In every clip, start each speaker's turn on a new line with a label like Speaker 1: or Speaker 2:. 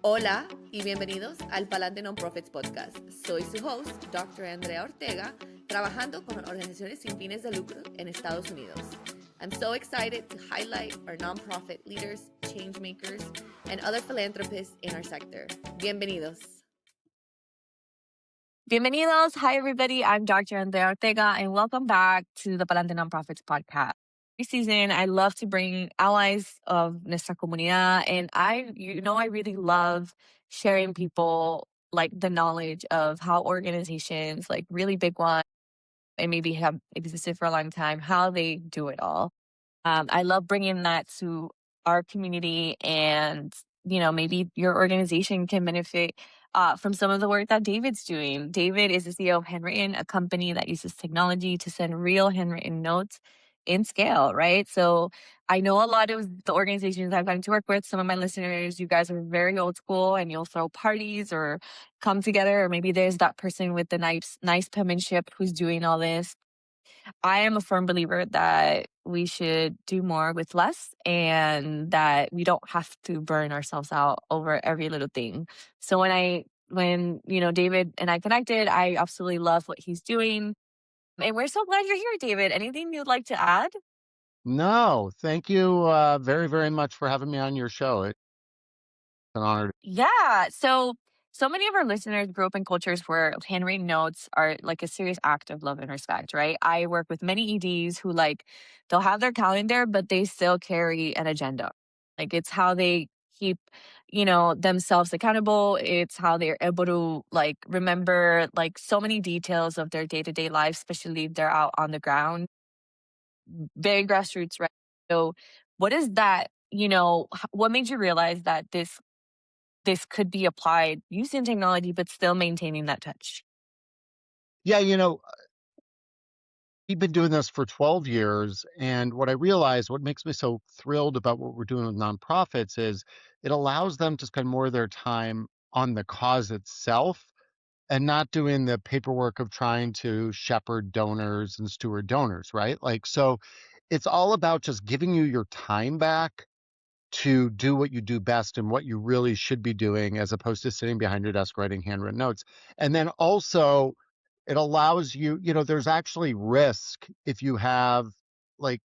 Speaker 1: Hola y bienvenidos al Palante Nonprofits Podcast. Soy su host, Dr. Andrea Ortega, trabajando con organizaciones sin fines de lucro en Estados Unidos. I'm so excited to highlight our nonprofit leaders, change makers, and other philanthropists in our sector. Bienvenidos.
Speaker 2: Bienvenidos. Hi, everybody. I'm Dr. Andrea Ortega, and welcome back to the Palante Nonprofits podcast. This season, I love to bring allies of nuestra comunidad, and I really love sharing people like the knowledge of how organizations, like really big ones, and maybe have existed for a long time, how they do it all. I love bringing that to our community, and maybe your organization can benefit from some of the work that David's doing. David is the CEO of Handwritten, a company that uses technology to send real handwritten notes in scale, right? So I know a lot of the organizations I've gotten to work with, some of my listeners, you guys are very old school and you'll throw parties or come together, or maybe there's that person with the nice penmanship who's doing all this. I am a firm believer that we should do more with less and that we don't have to burn ourselves out over every little thing. So when David and I connected, I absolutely love what he's doing. And we're so glad you're here, David. Anything you'd like to add?
Speaker 3: No, thank you very, very much for having me on your show. It's an honor.
Speaker 2: Yeah. So many of our listeners grew up in cultures where handwritten notes are like a serious act of love and respect, right? I work with many EDs who they'll have their calendar, but they still carry an agenda. Like it's how they keep, themselves accountable. It's how they're able to like remember like so many details of their day-to-day life, especially if they're out on the ground. Very grassroots, right? So what is that, what made you realize that this could be applied using technology, but still maintaining that touch?
Speaker 3: Yeah, we've been doing this for 12 years. And what I realized, what makes me so thrilled about what we're doing with nonprofits is it allows them to spend more of their time on the cause itself and not doing the paperwork of trying to shepherd donors and steward donors, right? Like, so it's all about just giving you your time back to do what you do best and what you really should be doing as opposed to sitting behind your desk writing handwritten notes. And then also it allows you, there's actually risk if you have like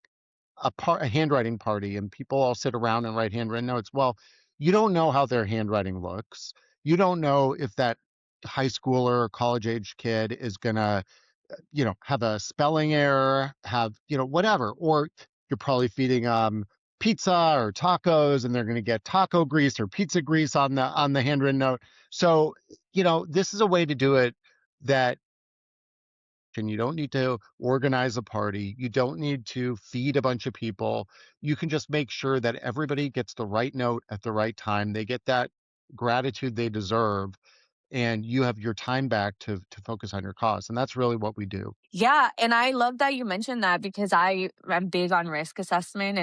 Speaker 3: a handwriting party and people all sit around and write handwritten notes. Well, you don't know how their handwriting looks. You don't know if that high schooler or college age kid is going to have a spelling error, have, whatever. Or you're probably feeding pizza or tacos and they're going to get taco grease or pizza grease on the handwritten note. So, this is a way to do it that and you don't need to organize a party. You don't need to feed a bunch of people. You can just make sure that everybody gets the right note at the right time. They get that gratitude they deserve and you have your time back to focus on your cause. And that's really what we do.
Speaker 2: Yeah, and I love that you mentioned that because I'm big on risk assessment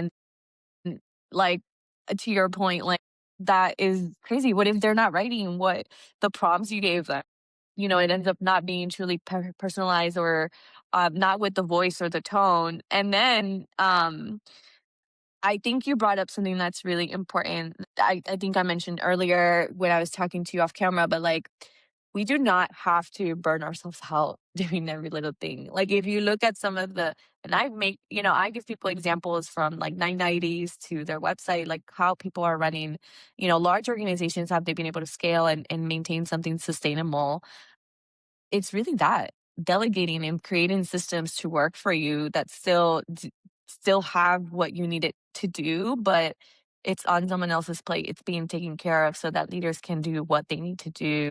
Speaker 2: and like to your point, like that is crazy. What if they're not writing what the prompts you gave them? It ends up not being truly personalized or not with the voice or the tone. And then I think you brought up something that's really important. I think I mentioned earlier when I was talking to you off camera, but like we do not have to burn ourselves out doing every little thing. Like if you look at some of and I give people examples from like 990s to their website, like how people are running, large organizations, have they been able to scale and maintain something sustainable? It's really that delegating and creating systems to work for you that still have what you need it to do, but it's on someone else's plate. It's being taken care of so that leaders can do what they need to do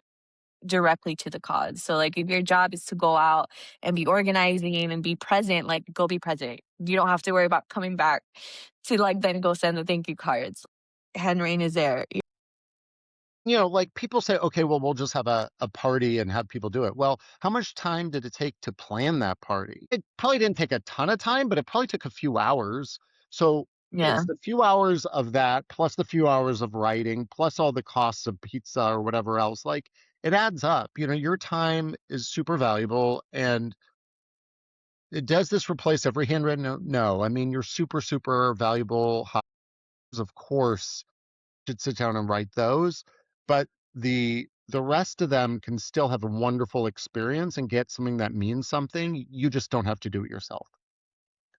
Speaker 2: directly to the cause. So like if your job is to go out and be organizing and be present, like go be present. You don't have to worry about coming back to like then go send the thank you cards. Handwriting is there.
Speaker 3: Like people say, okay, well, we'll just have a party and have people do it. Well, how much time did it take to plan that party? It probably didn't take a ton of time, but it probably took a few hours. So
Speaker 2: Yeah.
Speaker 3: it's the few hours of that, plus the few hours of writing, plus all the costs of pizza or whatever else. Like it adds up. Your time is super valuable. And does this replace every handwritten note? No. I mean, you're super, super valuable hobbies, of course, should sit down and write those. but the rest of them can still have a wonderful experience and get something that means something. You just don't have to do it yourself.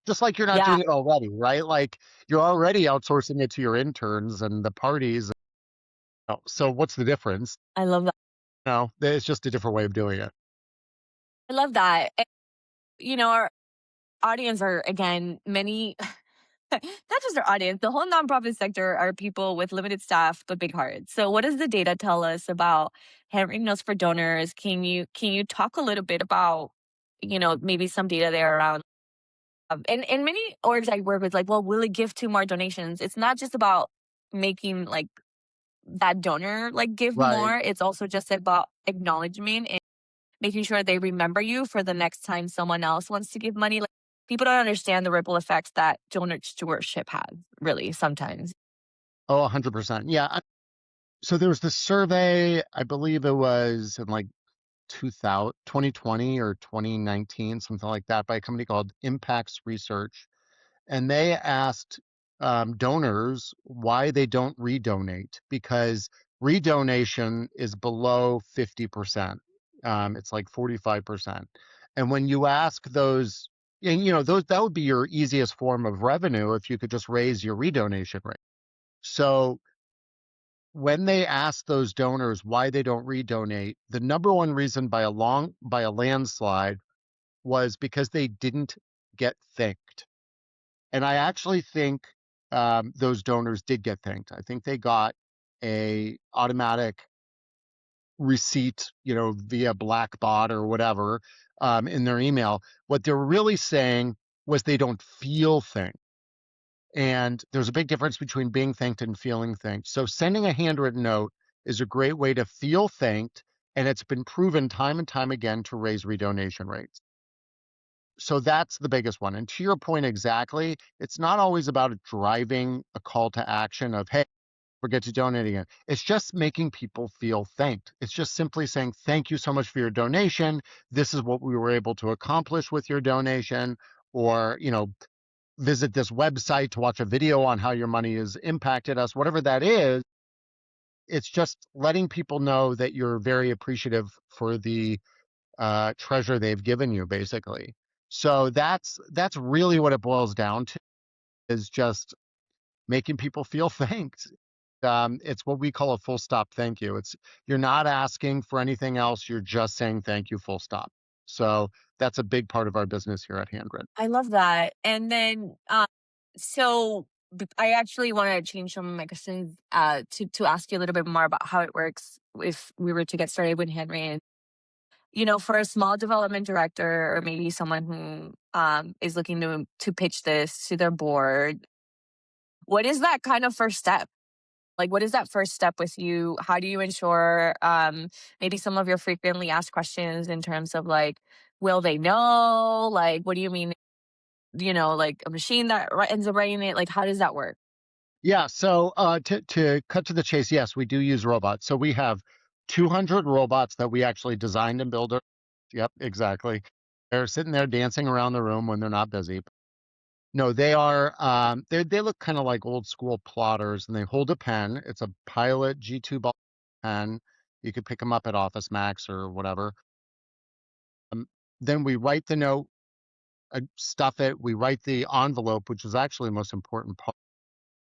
Speaker 3: Just like you're not
Speaker 2: Yeah,
Speaker 3: doing it already, right? Like you're already outsourcing it to your interns and the parties. So what's the difference?
Speaker 2: I love that.
Speaker 3: No, it's just a different way of doing it.
Speaker 2: I love that. And, our audience are, again, many, not just our audience, the whole nonprofit sector are people with limited staff but big hearts. So what does the data tell us about handwritten notes for donors? Can you talk a little bit about, maybe some data there around, and many orgs I work with, like, well, will it give to more donations? It's not just about making like that donor like give
Speaker 3: Right.
Speaker 2: more. It's also just about acknowledgement and making sure they remember you for the next time someone else wants to give money. Like, people don't understand the ripple effects that donor stewardship has, really, sometimes.
Speaker 3: Oh, 100%. Yeah. So there was this survey, I believe it was in like 2000, 2020 or 2019, something like that, by a company called Impacts Research. And they asked donors why they don't redonate because redonation is below 50%. It's like 45%. And when you ask those, and those that would be your easiest form of revenue if you could just raise your redonation rate. So when they ask those donors why they don't redonate, the number one reason by a landslide was because they didn't get thanked. And I actually think those donors did get thanked. I think they got a automatic receipt, via black bot or whatever, in their email. What they're really saying was they don't feel thanked. And there's a big difference between being thanked and feeling thanked. So sending a handwritten note is a great way to feel thanked, and it's been proven time and time again to raise redonation rates. So that's the biggest one. And to your point exactly, it's not always about driving a call to action of, hey, forget to donate again. It's just making people feel thanked. It's just simply saying, thank you so much for your donation. This is what we were able to accomplish with your donation. Or, visit this website to watch a video on how your money has impacted us, whatever that is. It's just letting people know that you're very appreciative for the treasure they've given you, basically. So that's really what it boils down to, is just making people feel thanked. It's what we call a full stop thank you. It's You're not asking for anything else. You're just saying thank you, full stop. So that's a big part of our business here at Handwritten.
Speaker 2: I love that. And then, so I actually want to change some of my questions to ask you a little bit more about how it works if we were to get started with handwritten. For a small development director or maybe someone who is looking to pitch this to their board, what is that kind of first step? Like, what is that first step with you? How do you ensure maybe some of your frequently asked questions in terms of like, will they know? Like, what do you mean? Like a machine that ends up writing it? Like, how does that work?
Speaker 3: Yeah, so to cut to the chase, yes, we do use robots. So we have 200 robots that we actually designed and built. Yep, exactly. They're sitting there dancing around the room when they're not busy. No, they are they look kind of like old school plotters, and they hold a pen. It's a Pilot G2 ball pen. You could pick them up at Office Max or whatever. Um, then we write the note, stuff it. We write the envelope, which is actually the most important part,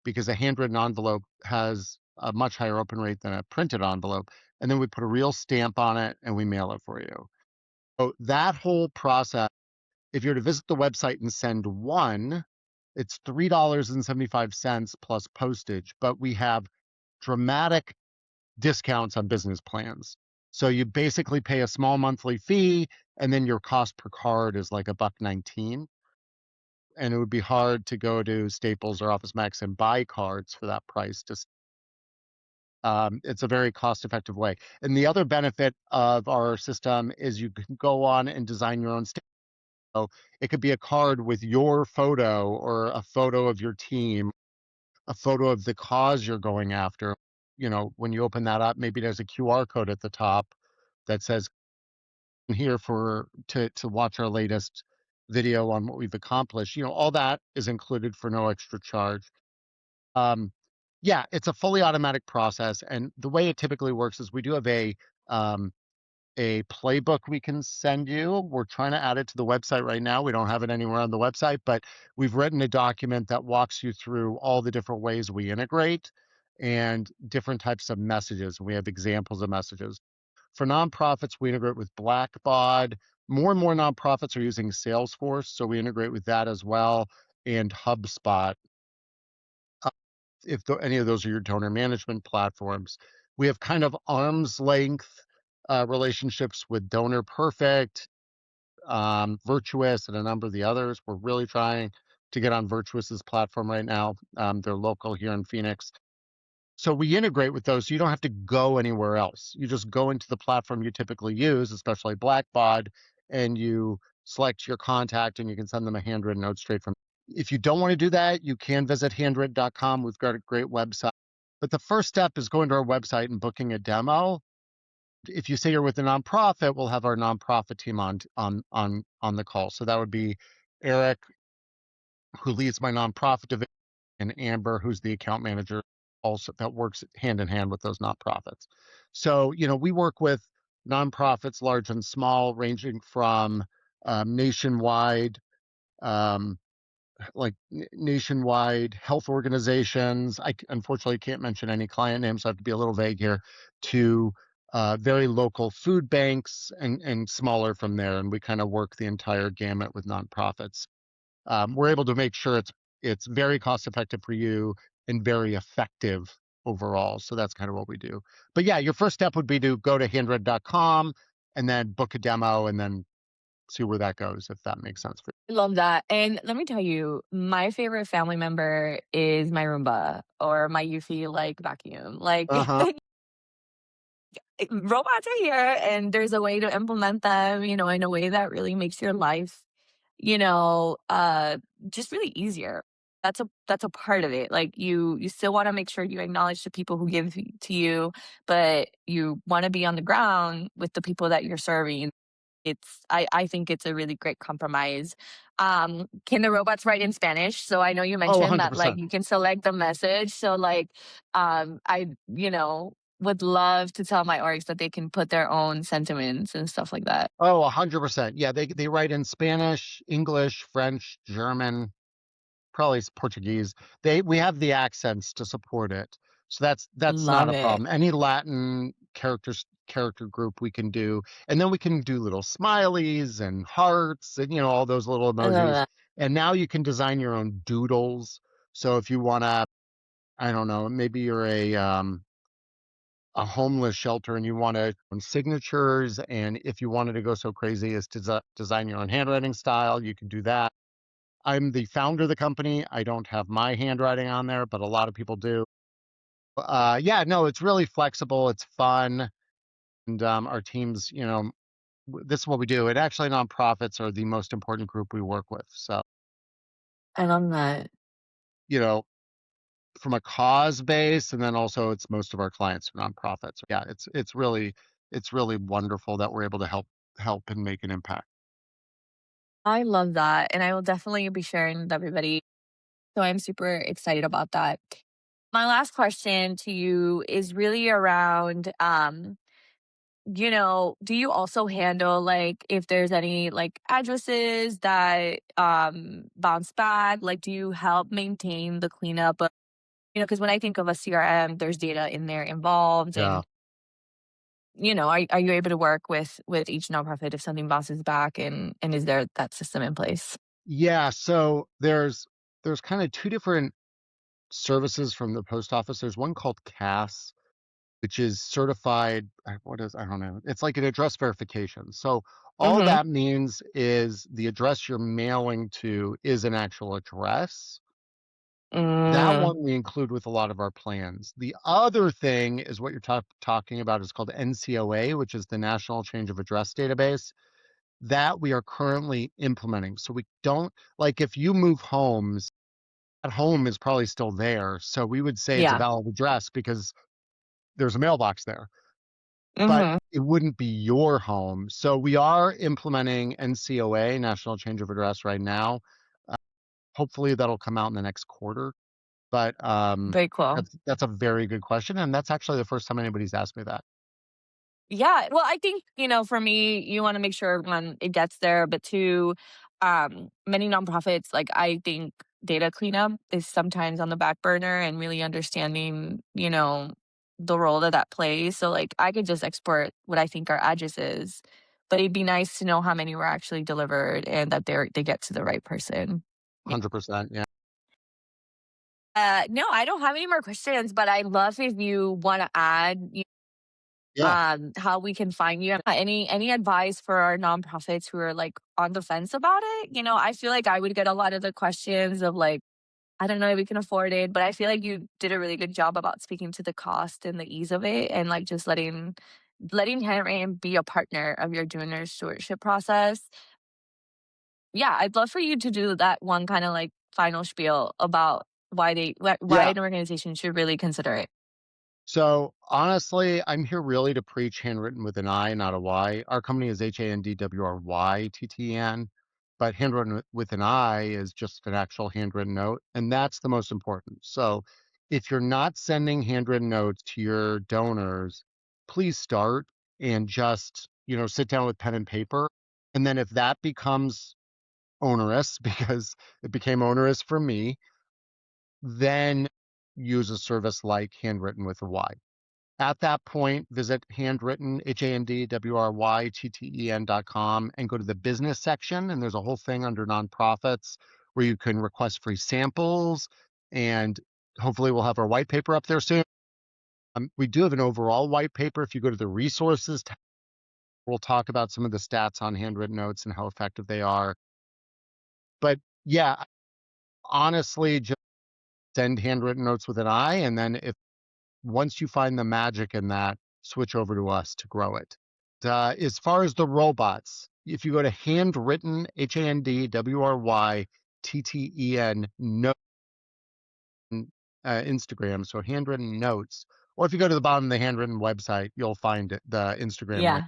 Speaker 3: because a handwritten envelope has a much higher open rate than a printed envelope. And then we put a real stamp on it and we mail it for you. So that whole process, if you're to visit the website and send one, it's $3.75 plus postage, but we have dramatic discounts on business plans. So you basically pay a small monthly fee, and then your cost per card is like a buck 19. And it would be hard to go to Staples or Office Max and buy cards for that price. It's a very cost-effective way. And the other benefit of our system is you can go on and design your own stamp. So it could be a card with your photo or a photo of your team, a photo of the cause you're going after. When you open that up, maybe there's a QR code at the top that says here to watch our latest video on what we've accomplished. All that is included for no extra charge. Um, Yeah, it's a fully automatic process, and the way it typically works is we do have um, a playbook we can send you. We're trying to add it to the website right now. We don't have it anywhere on the website, but we've written a document that walks you through all the different ways we integrate and different types of messages. We have examples of messages. For nonprofits, we integrate with Blackbaud. More and more nonprofits are using Salesforce, so we integrate with that as well, and HubSpot, if any of those are your donor management platforms. We have kind of arm's length relationships with Donor Perfect, Virtuous, and a number of the others. We're really trying to get on Virtuous's platform right now. They're local here in Phoenix. So we integrate with those so you don't have to go anywhere else. You just go into the platform you typically use, especially Blackbaud, and you select your contact and you can send them a handwritten note straight from. If you don't want to do that, you can visit handwritten.com. We've got a great website. But the first step is going to our website and booking a demo. If you say you're with a nonprofit, we'll have our nonprofit team on the call. So that would be Eric, who leads my nonprofit division, and Amber, who's the account manager, also that works hand in hand with those nonprofits. So, we work with nonprofits, large and small, ranging from nationwide, um, nationwide health organizations. I unfortunately can't mention any client names, so I have to be a little vague here, to very local food banks and smaller from there. And we kind of work the entire gamut with nonprofits. We're able to make sure it's very cost effective for you and very effective overall. So that's kind of what we do. But yeah, your first step would be to go to handread.com and then book a demo and then see where that goes, if that makes sense for
Speaker 2: I love that. And let me tell you, my favorite family member is my Roomba or my Eufy like vacuum.
Speaker 3: you.
Speaker 2: Like
Speaker 3: Uh-huh.
Speaker 2: robots are here and there's a way to implement them, in a way that really makes your life, you know, uh just really easier. That's a part of it. Like you still want to make sure you acknowledge the people who give to you, but you want to be on the ground with the people that you're serving. I think it's a really great compromise. Can the robots write in Spanish? So I know you
Speaker 3: Oh,
Speaker 2: mentioned that, like,
Speaker 3: 100%.
Speaker 2: you can select the message. So, like, I, would love to tell my orgs that they can put their own sentiments and stuff like that.
Speaker 3: Oh, 100%. Yeah, they write in Spanish, English, French, German, probably Portuguese. We have the accents to support it. So that's not
Speaker 2: Love
Speaker 3: a
Speaker 2: it.
Speaker 3: problem. Any Latin character group we can do. And then we can do little smileys and hearts and all those little
Speaker 2: I love
Speaker 3: emojis.
Speaker 2: that.
Speaker 3: And now you can design your own doodles. So if you want to, I don't know, maybe you're a homeless shelter and you want to signatures, and if you wanted to go so crazy as to design your own handwriting style, you can do that. I'm the founder of the company. I don't have my handwriting on there, but a lot of people do. Yeah, no, it's really flexible. It's fun. And our teams, this is what we do. And actually, nonprofits are the most important group we work with. So,
Speaker 2: I love that.
Speaker 3: you know, from a cause base, and then also it's most of our clients are nonprofits. Yeah, it's really wonderful that we're able to help and make an impact.
Speaker 2: I love that. And I will definitely be sharing with everybody. So I'm super excited about that. My last question to you is really around do you also handle, like, if there's any, like, addresses that, bounce back? Like, do you help maintain the cleanup of because when I think of a CRM, there's data in there involved
Speaker 3: Yeah.
Speaker 2: and, are you able to work with each nonprofit if something bounces back and is there that system in place?
Speaker 3: Yeah, so there's kind of two different services from the post office. There's one called CAS, which is certified. I don't know. It's like an address verification. So all
Speaker 2: Mhm.
Speaker 3: that means is the address you're mailing to is an actual address. That
Speaker 2: Mm,
Speaker 3: one we include with a lot of our plans. The other thing is what you're talking about is called NCOA, which is the National Change of Address Database. That we are currently implementing. So we don't, like, if you move homes, that home is probably still there. So we would say it's a
Speaker 2: yeah.
Speaker 3: valid address because there's a mailbox there, but
Speaker 2: Mhm.
Speaker 3: it wouldn't be your home. So we are implementing NCOA, National Change of Address, right now. Uh, Hopefully that'll come out in the next quarter. But
Speaker 2: Very cool.
Speaker 3: that's a very good question, and that's actually the first time anybody's asked me that.
Speaker 2: Yeah, well, I think, for me, you wanna make sure, 1, it gets there, but 2, many nonprofits, like, I think data cleanup is sometimes on the back burner and really understanding, the role that that plays. So, like, I could just export what I think our address is, but it'd be nice to know how many were actually delivered and that they get to the right person. Yeah.
Speaker 3: 100%, yeah.
Speaker 2: No, I don't have any more questions, but I love if you wanna add,
Speaker 3: Yeah,
Speaker 2: how we can find you. Any advice for our nonprofits who are like on the fence about it? I feel like I would get a lot of the questions of like, I don't know if we can afford it, but I feel like you did a really good job about speaking to the cost and the ease of it and like just letting Henry be a partner of your donor stewardship process. Yeah, I'd love for you to do that one kind of like final spiel about why
Speaker 3: yeah.
Speaker 2: an organization should really consider it.
Speaker 3: So honestly, I'm here really to preach handwritten with an I, not a Y. Our company is HANDWRYTTEN, but handwritten with an I is just an actual handwritten note, and that's the most important. So if you're not sending handwritten notes to your donors, please start and just, sit down with pen and paper. And then if that becomes onerous, because it became onerous for me, then use a service like handwritten with a Y. At that point, visit handwritten, HANDWRYTTEN.com, and go to the business section. And there's a whole thing under nonprofits where you can request free samples. And hopefully, we'll have our white paper up there soon. We do have an overall white paper. If you go to the resources tab, we'll talk about some of the stats on handwritten notes and how effective they are. But yeah, honestly, just send handwritten notes with an I. And then if once you find the magic in that, switch over to us to grow it. As far as the robots, if you go to handwritten, HANDWRYTTEN, note, Instagram, so handwritten notes, or if you go to the bottom of the handwritten website, you'll find it, the Instagram link.
Speaker 2: Yeah.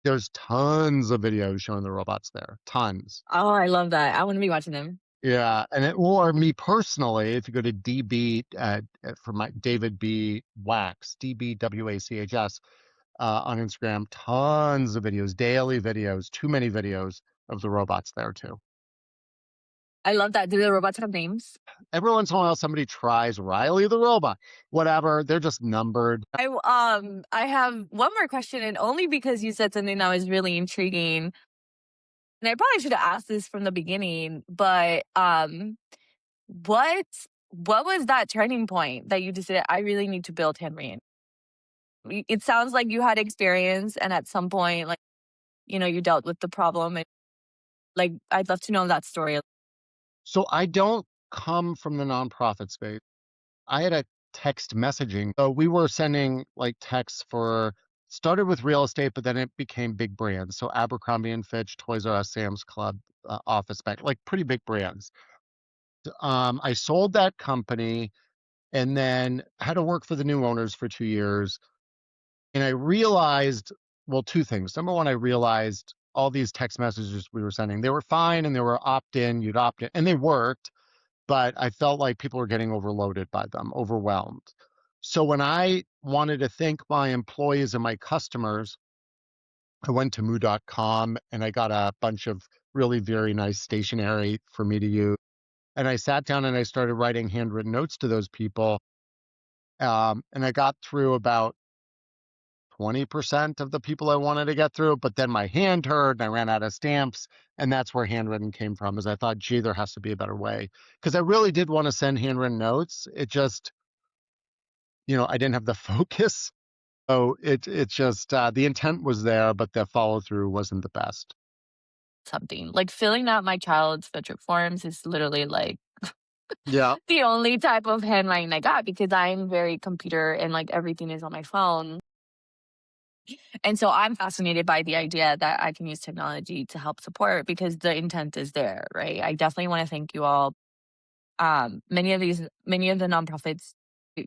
Speaker 3: There's tons of videos showing the robots there, tons.
Speaker 2: Oh, I love that. I want to be watching them.
Speaker 3: Yeah, and or me personally, if you go to DB for my David B. Wachs, DBWACHS, on Instagram, tons of videos, daily videos, too many videos of the robots there too.
Speaker 2: I love that. Do the robots have names?
Speaker 3: Every once in a while, somebody tries Riley the robot, whatever. They're just numbered.
Speaker 2: I have one more question, and only because you said something that was really intriguing. And I probably should have asked this from the beginning, but what what was that turning point that you decided I really need to build Henry? It sounds like you had experience, and at some point, like you dealt with the problem, and like I'd love to know that story.
Speaker 3: So I don't come from the nonprofit space. I had a text messaging. So we were sending like texts for started with real estate, but then it became big brands. So Abercrombie and Fitch, Toys R Us, Sam's Club, Office Bank, like pretty big brands. I sold that company and then had to work for the new owners for 2 years. And I realized, well, two things. Number one, I realized all these text messages we were sending, they were fine and they were opt in, you'd opt in, and they worked, but I felt like people were getting overloaded by them, overwhelmed. So when I wanted to thank my employees and my customers, I went to moo.com and I got a bunch of really very nice stationery for me to use. And I sat down and I started writing handwritten notes to those people. And I got through about 20% of the people I wanted to get through, but then my hand hurt and I ran out of stamps. And that's where handwritten came from, is I thought, gee, there has to be a better way. Because I really did want to send handwritten notes. It just, I didn't have the focus. So it's just the intent was there, but the follow through wasn't the best.
Speaker 2: Something like filling out my child's metric forms is literally like
Speaker 3: Yeah.
Speaker 2: the only type of handwriting I got because I'm very computer and like everything is on my phone. And so I'm fascinated by the idea that I can use technology to help support because the intent is there, right? I definitely want to thank you all. Many of the nonprofits,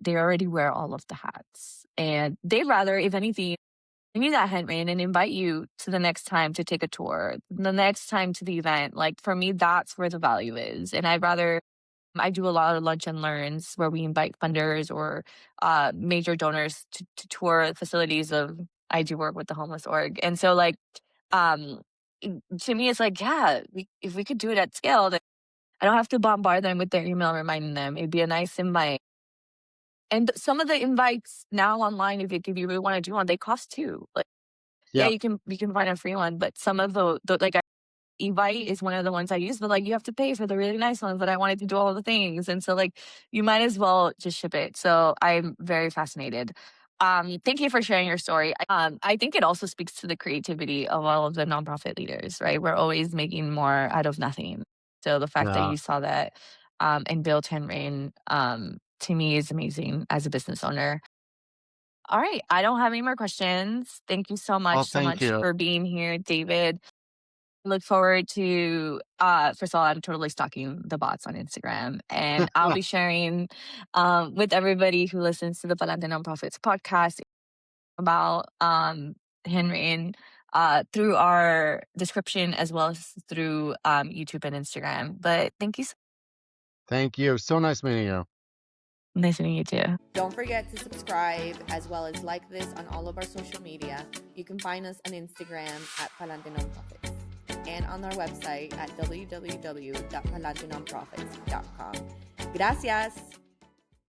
Speaker 2: they already wear all of the hats and they'd rather, if anything, give you that handmade and invite you to the next time to take a tour, the next time to the event. Like for me, that's where the value is. And I'd rather I do a lot of lunch and learns where we invite funders or major donors to tour facilities of. I do work with the homeless org, and so like um, to me, it's like if we could do it at scale, then I don't have to bombard them with their email reminding them. It'd be a nice invite. And some of the invites now online, if you really want to do one, they cost too. Like
Speaker 3: Yeah.
Speaker 2: you can find a free one, but some of the like Evite is one of the ones I use, but like you have to pay for the really nice ones that I wanted to do all the things. And so like you might as well just ship it. So I'm very fascinated. Thank you for sharing your story. I think it also speaks to the creativity of all of the nonprofit leaders, right? We're always making more out of nothing. So the fact that
Speaker 3: Yeah.
Speaker 2: you saw that and built Henrain, to me is amazing as a business owner. All right. I don't have any more questions. Thank you
Speaker 3: Well,
Speaker 2: so
Speaker 3: thank
Speaker 2: much
Speaker 3: you.
Speaker 2: for being here, David. Look forward to first of all, I'm totally stalking the bots on Instagram, and I'll be sharing with everybody who listens to the Palante Nonprofits podcast about Henry through our description as well as through YouTube and Instagram. But thank you so
Speaker 3: Thank you. So nice meeting you.
Speaker 2: nice meeting you too.
Speaker 1: Don't forget to subscribe as well as like this on all of our social media. You can find us on Instagram at Palante Nonprofits and on our website at www.palantenonprofits.com. Gracias.